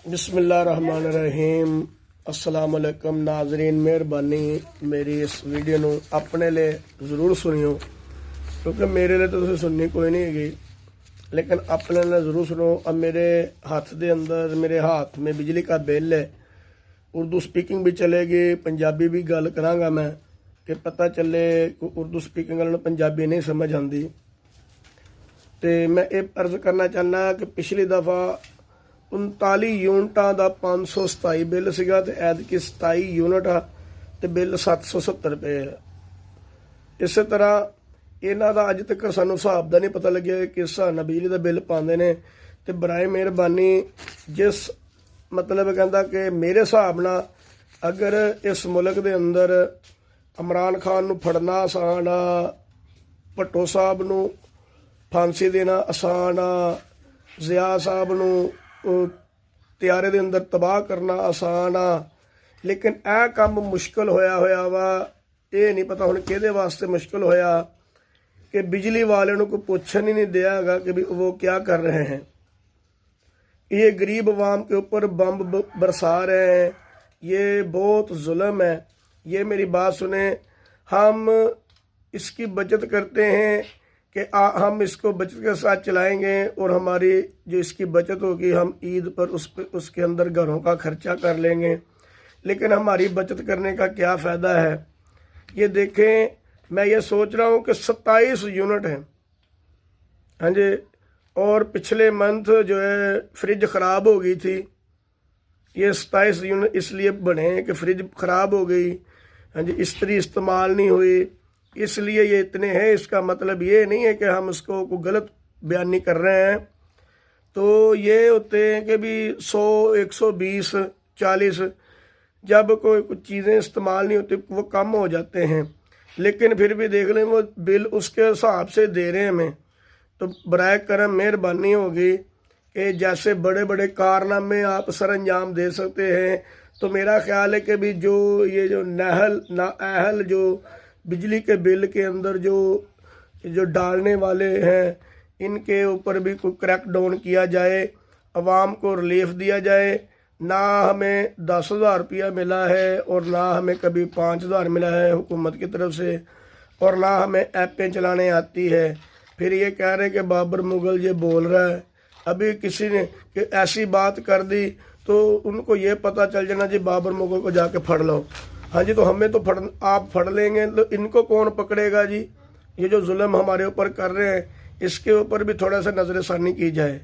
बिस्मिल्लाहिर्रहमानिर्रहीम। अस्सलाम वालेकुम नाजरीन, मेहरबानी मेरी इस वीडियो ਨੂੰ अपने लिए ज़रूर सुनियो, क्योंकि मेरे लिए तो तुसीं सुननी कोई नहीं हैगी, लेकिन अपने लिए ज़रूर सुनो। अब मेरे हाथ के अंदर, मेरे हाथ में बिजली का बिल है। उर्दू स्पीकिंग भी चलेगी, पंजाबी भी गल करांगा मैं, कि पता चले कि उर्दू स्पीकिंग वालों पंजाबी नहीं समझ आती। तो मैं ये अर्ज करना चाहना कि पिछली दफ़ा 39 यूनिटां का 527 बिल सीगा, ते ऐतकी 27 यूनिट आ ते बिल 770 रुपए है। इस तरह इन्हां दा अज तक सानू हिसाब का नहीं पता लग्या कि किस हिसाब नाल बिजली का बिल पाते ने। ते बराए मेहरबानी, जिस मतलब कहता कि मेरे हिसाब नाल अगर इस मुल्क के अंदर इमरान खान नूं फड़ना आसान आ, भट्टो साहब नूं फांसी देना आसान आ, जिया साहब नूं त्यारे दे अंदर तबाह करना आसान आ, लेकिन यह काम मुश्किल होया वा। ये नहीं पता हुण किहदे वास्ते मुश्किल होया कि बिजली वाले नूं कोई पुछन ही नहीं दिया कि भी वो क्या कर रहे हैं। ये गरीब अवाम के ऊपर बम बरसा रहे हैं, ये बहुत जुल्म है। ये मेरी बात सुने, हम इसकी बचत करते हैं कि हम इसको बचत के साथ चलाएंगे, और हमारी जो इसकी बचत होगी हम ईद पर उसके अंदर घरों का खर्चा कर लेंगे। लेकिन हमारी बचत करने का क्या फ़ायदा है। ये देखें, मैं ये सोच रहा हूँ कि 27 यूनिट हैं, हाँ जी, और पिछले मंथ जो है फ्रिज ख़राब हो गई थी। ये 27 यूनिट इसलिए बने कि फ्रिज ख़राब हो गई, हाँ जी, इस्त्री इस्तेमाल नहीं हुई, इसलिए ये इतने हैं। इसका मतलब ये नहीं है कि हम उसको कोई गलत बयानी कर रहे हैं। तो ये होते हैं कि भी 100, 120, 40 जब कोई कुछ चीज़ें इस्तेमाल नहीं होती वो कम हो जाते हैं, लेकिन फिर भी देख लें वो बिल उसके हिसाब से दे रहे हैं हमें। तो बराए करम मेहरबानी होगी कि जैसे बड़े बड़े कारनामे आप सर अंजाम दे सकते हैं, तो मेरा ख्याल है कि भी जो ये जो नाअहल जो बिजली के बिल के अंदर जो डालने वाले हैं, इनके ऊपर भी कोई क्रैक डाउन किया जाए, अवाम को रिलीफ दिया जाए। ना हमें 10,000 रुपया मिला है, और ना हमें कभी 5,000 मिला है हुकूमत की तरफ से, और ना हमें ऐपें चलाने आती है। फिर ये कह रहे हैं कि बाबर मुगल ये बोल रहा है। अभी किसी ने कि ऐसी बात कर दी तो उनको ये पता चल जाना जी बाबर मुगल को जाके फड़ लो। हाँ जी, तो हमें तो आप फड़ लेंगे, तो इनको कौन पकड़ेगा जी। ये जो जुल्म हमारे ऊपर कर रहे हैं, इसके ऊपर भी थोड़ा सा नज़रसानी की जाए।